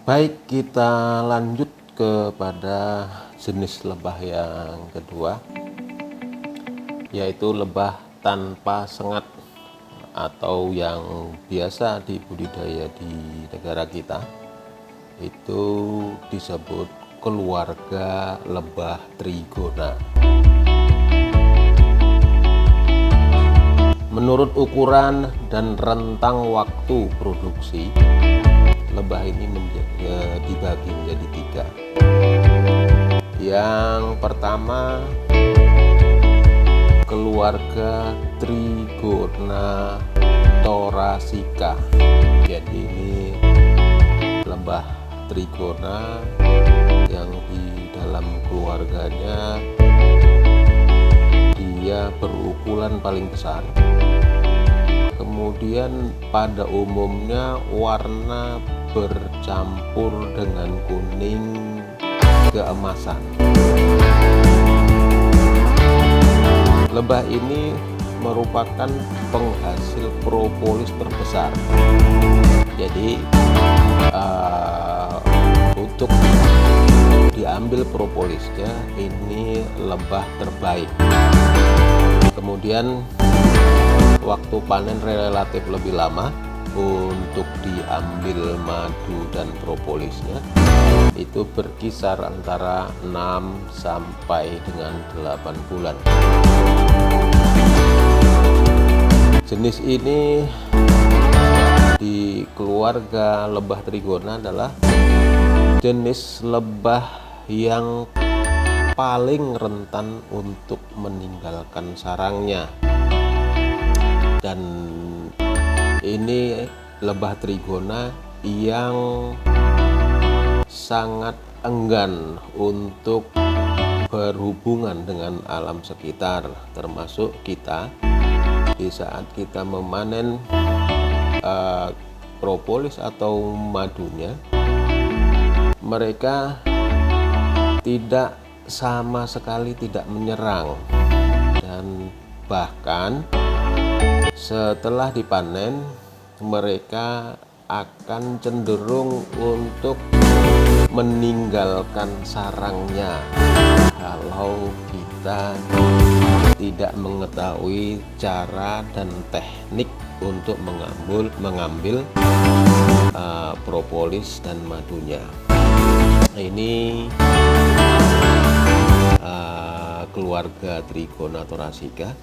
Baik, kita lanjut kepada jenis lebah yang kedua, yaitu lebah tanpa sengat atau yang biasa dibudidaya di negara kita. Itu disebut keluarga lebah trigona. Menurut ukuran dan rentang waktu produksi, lebah ini dibagi menjadi 3. Yang pertama, keluarga Trigona thoracica. Jadi ini lebah trigona yang di dalam keluarganya dia berukuran paling besar. Kemudian pada umumnya warna bercampur dengan kuning keemasan. Lebah ini merupakan penghasil propolis terbesar. Jadi untuk diambil propolisnya ini lebah terbaik. Kemudian waktu panen relatif lebih lama. Untuk diambil madu dan propolisnya itu berkisar antara 6 sampai dengan 8 bulan. Jenis ini di keluarga lebah trigona adalah jenis lebah yang paling rentan untuk meninggalkan sarangnya. Dan ini lebah trigona yang sangat enggan untuk berhubungan dengan alam sekitar, termasuk kita. Di saat kita memanen propolis atau madunya, mereka tidak sama sekali tidak menyerang, dan bahkan setelah dipanen mereka akan cenderung untuk meninggalkan sarangnya kalau kita tidak mengetahui cara dan teknik untuk mengambil propolis dan madunya. Ini keluarga Trigona thoracica.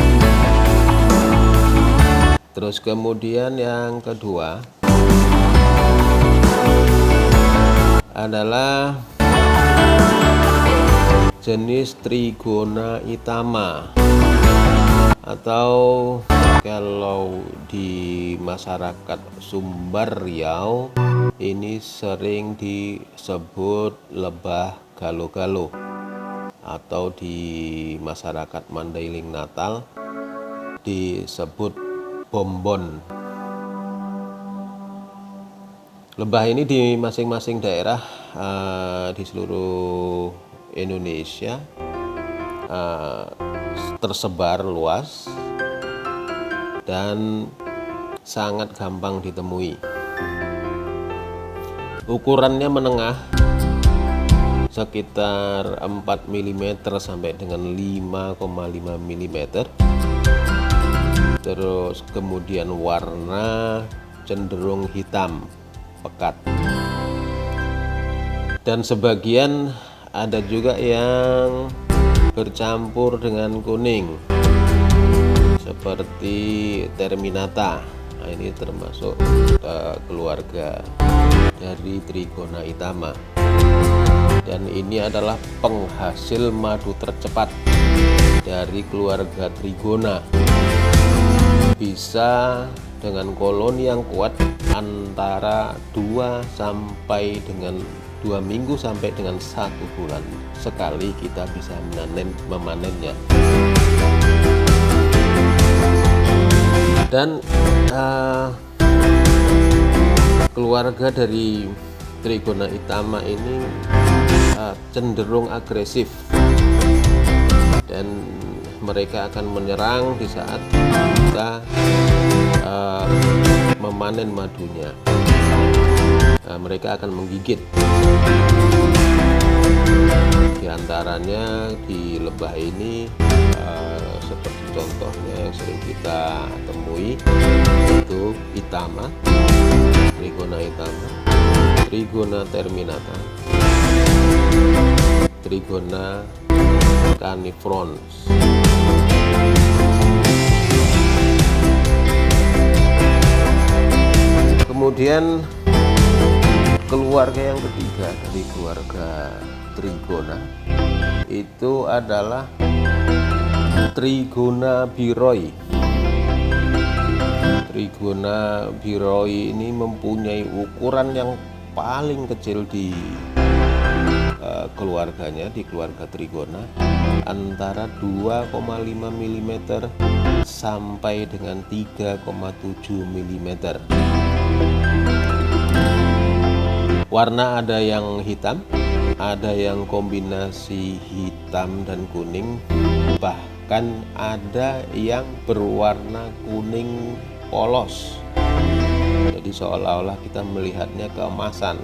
Terus kemudian yang kedua adalah jenis Trigona itama, atau kalau di masyarakat Sumber Riau ini sering disebut lebah galo-galo, atau di masyarakat Mandailing Natal disebut bombon. Lebah ini di masing-masing daerah di seluruh Indonesia tersebar luas dan sangat gampang ditemui. Ukurannya menengah, sekitar 4 mm sampai dengan 5,5 mm. Terus kemudian warna cenderung hitam pekat, dan sebagian ada juga yang bercampur dengan kuning seperti terminata. Nah, ini termasuk keluarga dari Trigona itama, dan ini adalah penghasil madu tercepat dari keluarga Trigona. Bisa dengan koloni yang kuat antara 2 minggu sampai dengan 1 bulan sekali kita bisa memanennya. Dan keluarga dari Trigona itama ini cenderung agresif, dan mereka akan menyerang di saat kita memanen madunya. mereka akan menggigit. Di antaranya di lebah ini seperti contohnya yang sering kita temui itu Itama, Trigona Itama, Trigona terminata, Trigona canifrons. Kemudian keluarga yang ketiga dari keluarga Trigona itu adalah Trigona biroi. Trigona biroi ini mempunyai ukuran yang paling kecil di keluarganya, di keluarga Trigona, antara 2,5 mm sampai dengan 3,7 mm. Warna ada yang hitam, ada yang kombinasi hitam dan kuning, bahkan ada yang berwarna kuning polos. Jadi seolah-olah kita melihatnya keemasan.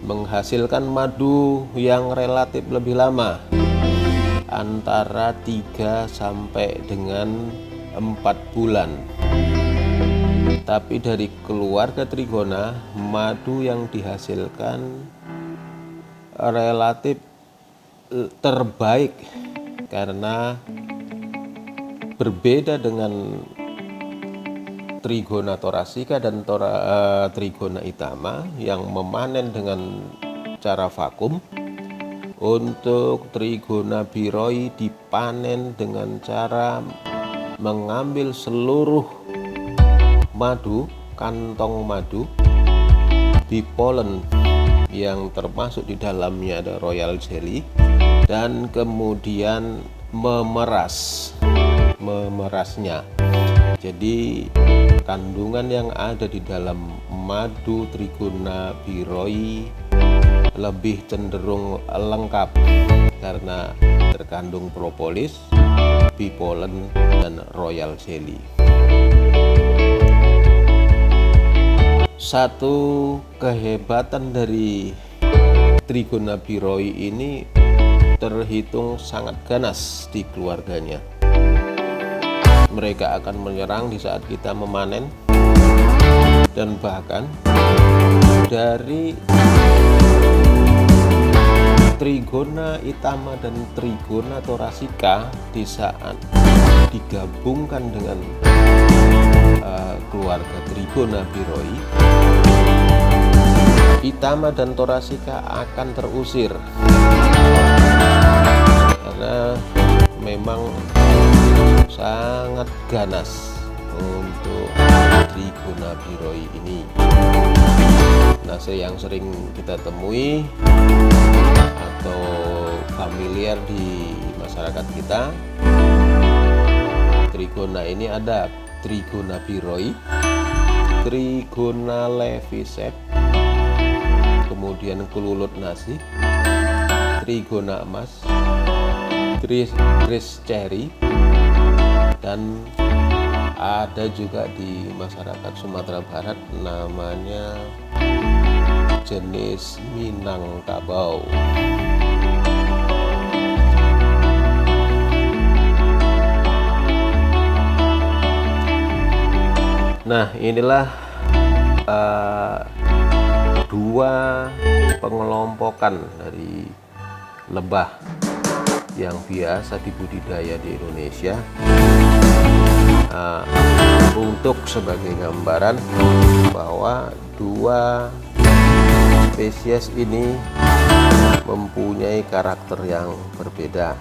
Menghasilkan madu yang relatif lebih lama, antara 3 sampai dengan 4 bulan. Tapi dari keluarga Trigona, madu yang dihasilkan relatif terbaik karena berbeda dengan Trigona thoracea dan Trigona Itama yang memanen dengan cara vakum. Untuk Trigona biroi dipanen dengan cara mengambil seluruh madu, kantong madu, bipolen yang termasuk di dalamnya ada royal jelly, dan kemudian memerasnya. Jadi kandungan yang ada di dalam madu Trigona biroi lebih cenderung lengkap karena terkandung propolis, bipolen, dan royal jelly. Satu kehebatan dari Trigona biroi ini terhitung sangat ganas di keluarganya. Mereka akan menyerang di saat kita memanen, dan bahkan dari Trigona Itama dan Trigona thoracea di saat digabungkan dengan keluarga Trigona biroi, Itama dan thoracea akan terusir karena memang sangat ganas untuk Trigona biroi ini. Nah, yang sering kita temui atau familiar di masyarakat kita, Trigona ini ada Trigona biroi, Trigona leviceps, kemudian kelulut nasi, Trigona emas, Tris cherry, dan ada juga di masyarakat Sumatera Barat namanya jenis Minangkabau. Nah, inilah dua pengelompokan dari lebah yang biasa dibudidaya di Indonesia, untuk sebagai gambaran bahwa dua spesies ini mempunyai karakter yang berbeda.